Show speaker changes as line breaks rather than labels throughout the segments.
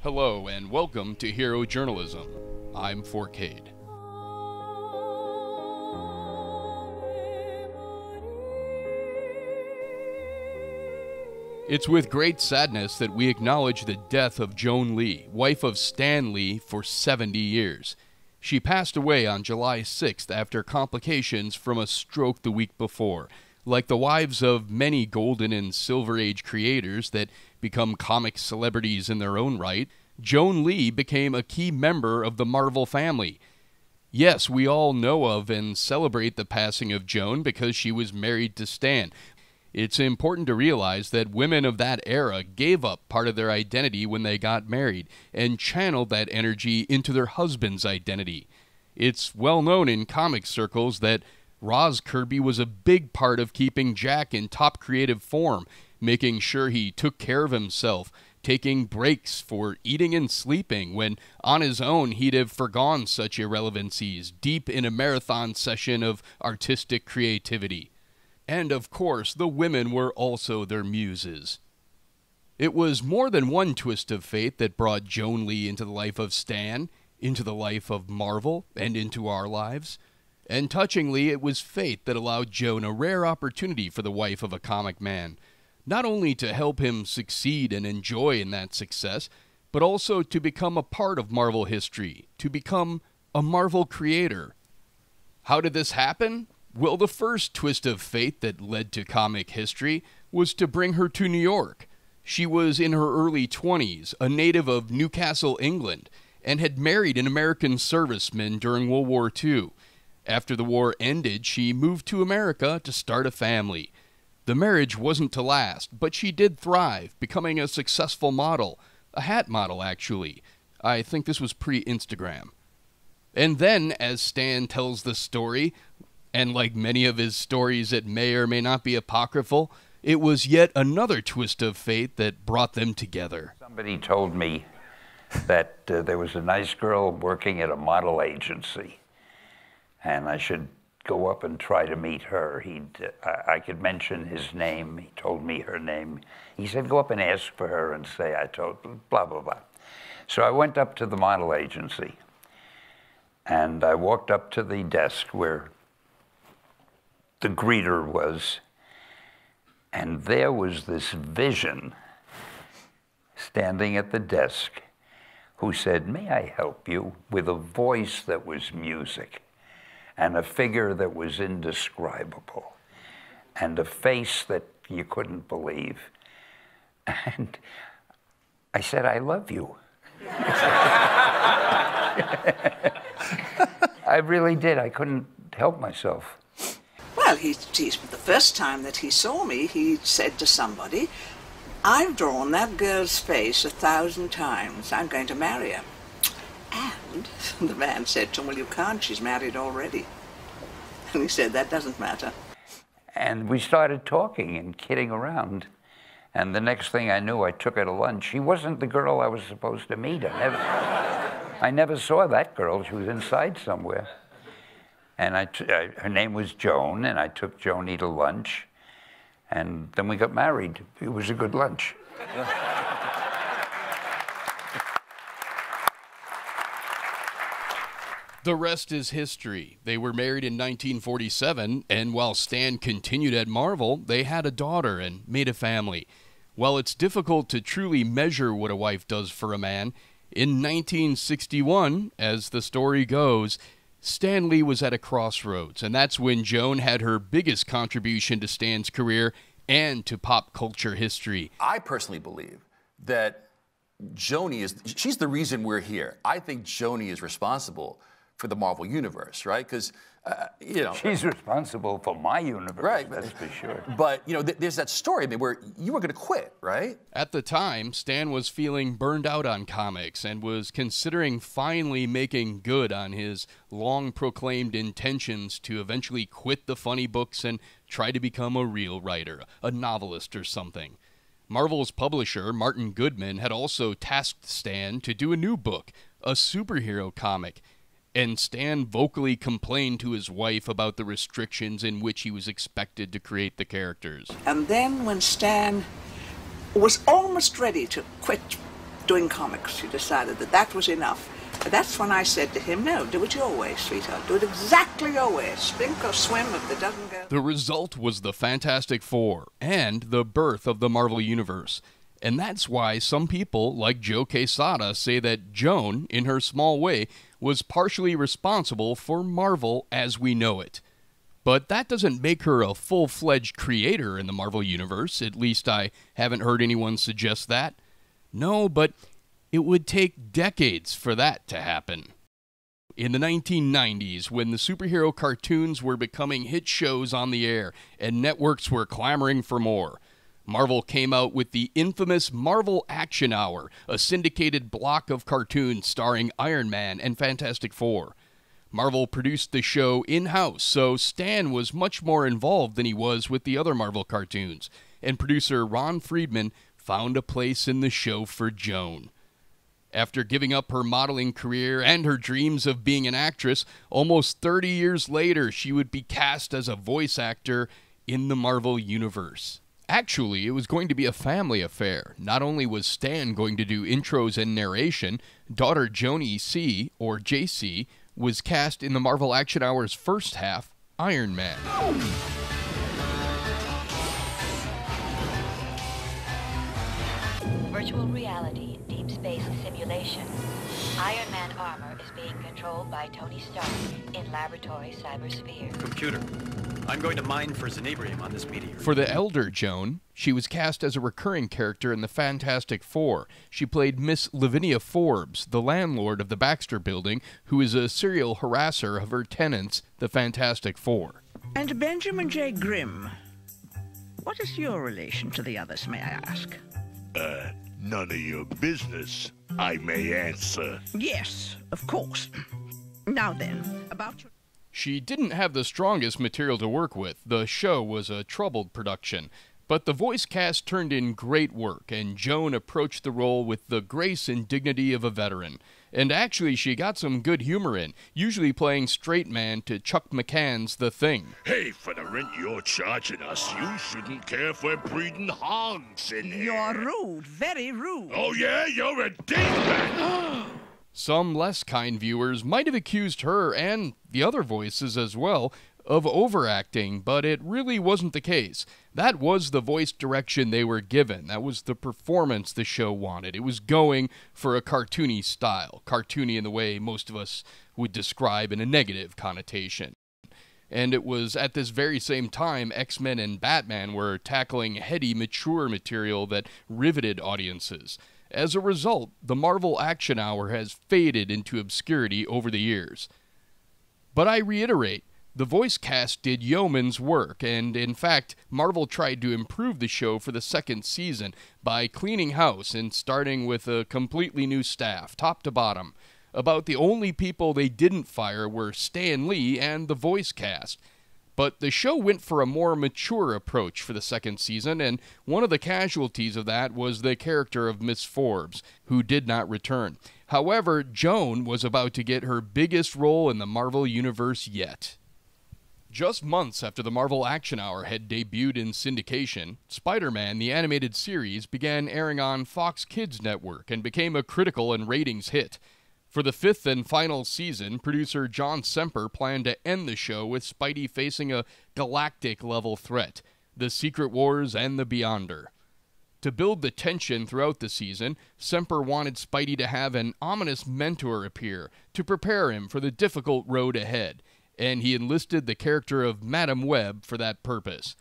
Hello and welcome to Hero Journalism. I'm Forcade. It's with great sadness that we acknowledge the death of Joan Lee, wife of Stan Lee for 70 years. She passed away on July 6th after complications from a stroke the week before. Like the wives of many Golden and Silver Age creators that become comic celebrities in their own right, Joan Lee became a key member of the Marvel family. Yes, we all know of and celebrate the passing of Joan because she was married to Stan. It's important to realize that women of that era gave up part of their identity when they got married and channeled that energy into their husband's identity. It's well known in comic circles that Roz Kirby was a big part of keeping Jack in top creative form, making sure he took care of himself, taking breaks for eating and sleeping when on his own he'd have forgone such irrelevancies deep in a marathon session of artistic creativity. And of course, the women were also their muses. It was more than one twist of fate that brought Joan Lee into the life of Stan, into the life of Marvel, and into our lives. And touchingly, it was fate that allowed Joan a rare opportunity for the wife of a comic man, not only to help him succeed and enjoy in that success, but also to become a part of Marvel history, to become a Marvel creator. How did this happen? Well, the first twist of fate that led to comic history was to bring her to New York. She was in her early 20s, a native of Newcastle, England, and had married an American serviceman during World War II. After the war ended, she moved to America to start a family. The marriage wasn't to last, but she did thrive, becoming a successful model. A hat model, actually. I think this was pre-Instagram. And then, as Stan tells the story, and like many of his stories that may or may not be apocryphal, it was yet another twist of fate that brought them together.
Somebody told me that there was a nice girl working at a model agency, and I should go up and try to meet her. I could mention his name. He told me her name. He said, go up and ask for her and say I told, blah, blah, blah. So I went up to the model agency, and I walked up to the desk where the greeter was, and there was this vision standing at the desk who said, may I help you, with a voice that was music, and a figure that was indescribable, and a face that you couldn't believe. And I said, I love you. I really did. I couldn't help myself.
Well, the first time that he saw me, he said to somebody, I've drawn that girl's face 1,000 times. I'm going to marry her. And the man said to him, well, you can't, she's married already. And he said, that doesn't matter.
And we started talking and kidding around. And the next thing I knew, I took her to lunch. She wasn't the girl I was supposed to meet. I never saw that girl. She was inside somewhere. And her name was Joan, and I took Joni to lunch. And then we got married. It was a good lunch.
The rest is history. They were married in 1947, and while Stan continued at Marvel, they had a daughter and made a family. While it's difficult to truly measure what a wife does for a man, in 1961, as the story goes, Stan Lee was at a crossroads, and that's when Joan had her biggest contribution to Stan's career and to pop culture history.
I personally believe that she's the reason we're here. I think Joni is responsible for the Marvel Universe, right? Because,
she's responsible for my universe, right? That's for sure.
But, there's that story where you were going to quit, right?
At the time, Stan was feeling burned out on comics and was considering finally making good on his long-proclaimed intentions to eventually quit the funny books and try to become a real writer, a novelist or something. Marvel's publisher, Martin Goodman, had also tasked Stan to do a new book, a superhero comic, and Stan vocally complained to his wife about the restrictions in which he was expected to create the characters.
And then when Stan was almost ready to quit doing comics. She decided that that was enough. But that's when I said to him, no, do it your way, sweetheart. Do it exactly your way. Sink or swim if it doesn't go.
The result was the Fantastic Four and the birth of the Marvel Universe. And that's why some people, like Joe Quesada, say that Joan, in her small way, was partially responsible for Marvel as we know it. But that doesn't make her a full-fledged creator in the Marvel Universe. At least I haven't heard anyone suggest that. No, but it would take decades for that to happen. In the 1990s, when the superhero cartoons were becoming hit shows on the air and networks were clamoring for more, Marvel came out with the infamous Marvel Action Hour, a syndicated block of cartoons starring Iron Man and Fantastic Four. Marvel produced the show in-house, so Stan was much more involved than he was with the other Marvel cartoons, and producer Ron Friedman found a place in the show for Joan. After giving up her modeling career and her dreams of being an actress, almost 30 years later she would be cast as a voice actor in the Marvel Universe. Actually, it was going to be a family affair. Not only was Stan going to do intros and narration, daughter Joan C., or JC, was cast in the Marvel Action Hour's first half, Iron Man.
Virtual reality, deep space simulation. Iron Man armor is being controlled by Tony Stark in laboratory cybersphere.
Computer, I'm going to mine for Zenebrium on this meteor.
For the elder Joan, she was cast as a recurring character in the Fantastic Four. She played Miss Lavinia Forbes, the landlord of the Baxter Building, who is a serial harasser of her tenants, the Fantastic Four.
And Benjamin J. Grimm, what is your relation to the others, may I ask?
None of your business, I may answer.
Yes, of course. Now then, about your...
She didn't have the strongest material to work with. The show was a troubled production. But the voice cast turned in great work, and Joan approached the role with the grace and dignity of a veteran. And actually, she got some good humor in, usually playing straight man to Chuck McCann's The Thing.
Hey, for the rent you're charging us, you shouldn't care if we're breeding hogs in here.
You're rude, very rude.
Oh yeah, you're a dingbat.
Some less kind viewers might have accused her, and the other voices as well, of overacting, but it really wasn't the case. That was the voice direction they were given. That was the performance the show wanted. It was going for a cartoony style, cartoony in the way most of us would describe in a negative connotation. And it was at this very same time X-Men and Batman were tackling heady, mature material that riveted audiences. As a result, the Marvel Action Hour has faded into obscurity over the years. But I reiterate, the voice cast did yeoman's work, and in fact, Marvel tried to improve the show for the second season by cleaning house and starting with a completely new staff, top to bottom. About the only people they didn't fire were Stan Lee and the voice cast. But the show went for a more mature approach for the second season, and one of the casualties of that was the character of Miss Forbes, who did not return. However, Joan was about to get her biggest role in the Marvel Universe yet. Just months after the Marvel Action Hour had debuted in syndication, Spider-Man, the animated series, began airing on Fox Kids Network and became a critical and ratings hit. For the fifth and final season, producer John Semper planned to end the show with Spidey facing a galactic-level threat, the Secret Wars and the Beyonder. To build the tension throughout the season, Semper wanted Spidey to have an ominous mentor appear to prepare him for the difficult road ahead, and he enlisted the character of Madam Web for that purpose.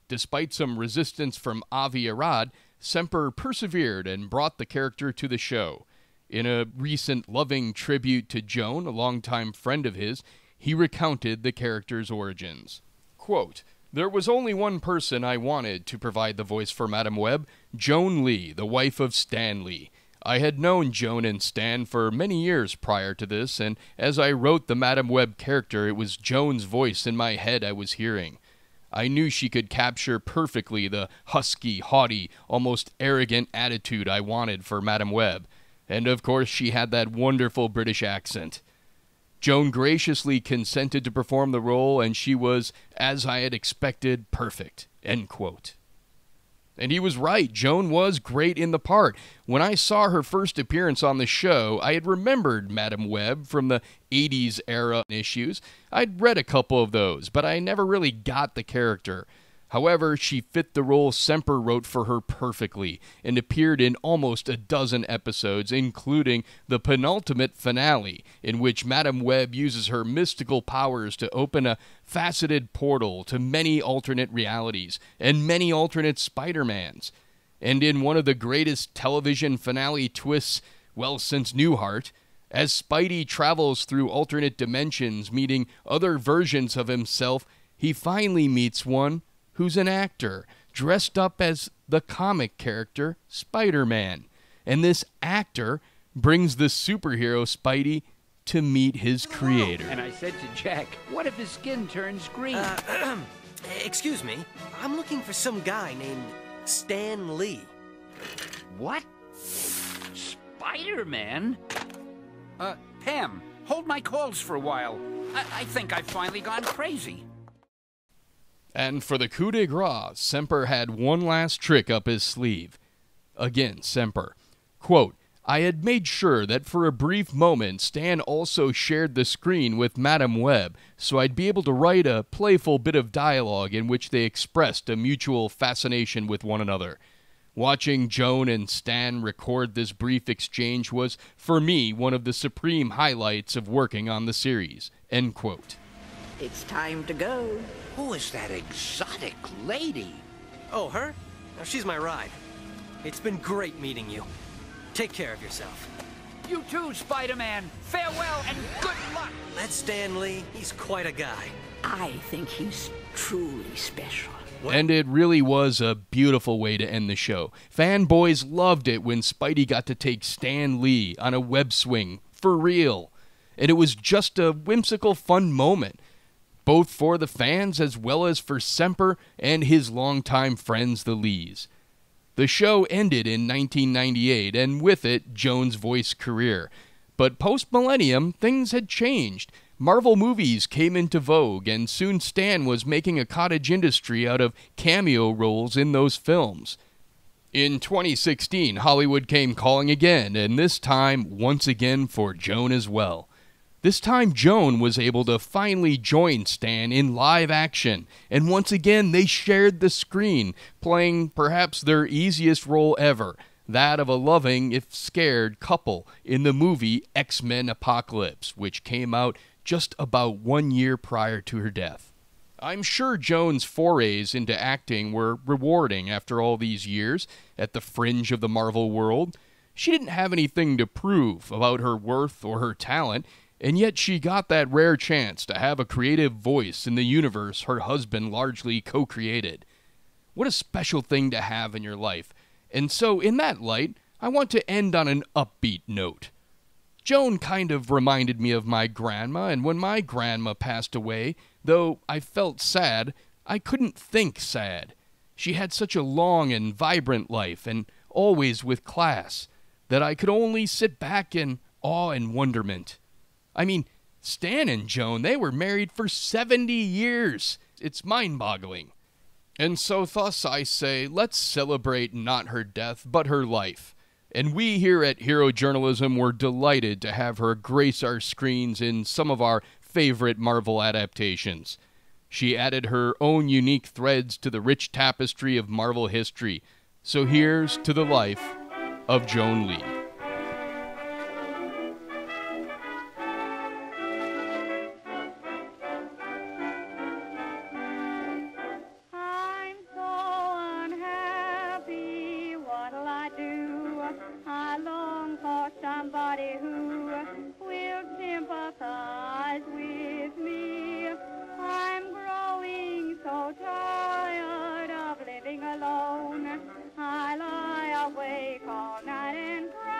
Despite some resistance from Avi Arad, Semper persevered and brought the character to the show. In a recent loving tribute to Joan, a longtime friend of his, he recounted the character's origins. Quote, "There was only one person I wanted to provide the voice for Madam Web, Joan Lee, the wife of Stan Lee. I had known Joan and Stan for many years prior to this, and as I wrote the Madam Web character, it was Joan's voice in my head I was hearing. I knew she could capture perfectly the husky, haughty, almost arrogant attitude I wanted for Madam Web, and of course she had that wonderful British accent. Joan graciously consented to perform the role, and she was, as I had expected, perfect." End quote. And he was right. Joan was great in the part. When I saw her first appearance on the show, I had remembered Madam Web from the 80s era issues. I'd read a couple of those, but I never really got the character. However, she fit the role Semper wrote for her perfectly and appeared in almost a dozen episodes, including the penultimate finale, in which Madam Web uses her mystical powers to open a faceted portal to many alternate realities and many alternate Spider-Mans. And in one of the greatest television finale twists, well, since Newhart, as Spidey travels through alternate dimensions, meeting other versions of himself, he finally meets one who's an actor, dressed up as the comic character Spider-Man. And this actor brings the superhero Spidey to meet his creator.
And I said to Jack, what if his skin turns green?
Excuse me, I'm looking for some guy named Stan Lee.
What? Spider-Man? Pam, hold my calls for a while. I think I've finally gone crazy.
And for the coup de grace, Semper had one last trick up his sleeve. Again, Semper. Quote, I had made sure that for a brief moment Stan also shared the screen with Madam Web, so I'd be able to write a playful bit of dialogue in which they expressed a mutual fascination with one another. Watching Joan and Stan record this brief exchange was, for me, one of the supreme highlights of working on the series. End quote.
It's time to go.
Who is that exotic lady?
Oh, her? No, she's my ride. It's been great meeting you. Take care of yourself.
You too, Spider-Man. Farewell and good luck.
That's Stan Lee. He's quite a guy.
I think he's truly special.
And it really was a beautiful way to end the show. Fanboys loved it when Spidey got to take Stan Lee on a web swing, for real. And it was just a whimsical, fun moment, both for the fans as well as for Semper and his longtime friends, the Lees. The show ended in 1998, and with it, Joan's voice career. But post-millennium, things had changed. Marvel movies came into vogue, and soon Stan was making a cottage industry out of cameo roles in those films. In 2016, Hollywood came calling again, and this time, once again, for Joan as well. This time, Joan was able to finally join Stan in live action, and once again, they shared the screen, playing perhaps their easiest role ever, that of a loving, if scared, couple in the movie X-Men Apocalypse, which came out just about 1 year prior to her death. I'm sure Joan's forays into acting were rewarding after all these years at the fringe of the Marvel world. She didn't have anything to prove about her worth or her talent, and yet she got that rare chance to have a creative voice in the universe her husband largely co-created. What a special thing to have in your life. And so, in that light, I want to end on an upbeat note. Joan kind of reminded me of my grandma, and when my grandma passed away, though I felt sad, I couldn't think sad. She had such a long and vibrant life, and always with class, that I could only sit back in awe and wonderment. I mean, Stan and Joan, they were married for 70 years. It's mind-boggling. And so thus I say, let's celebrate not her death, but her life. And we here at Hero Journalism were delighted to have her grace our screens in some of our favorite Marvel adaptations. She added her own unique threads to the rich tapestry of Marvel history. So here's to the life of Joan Lee.
Alone, I lie awake all night and cry.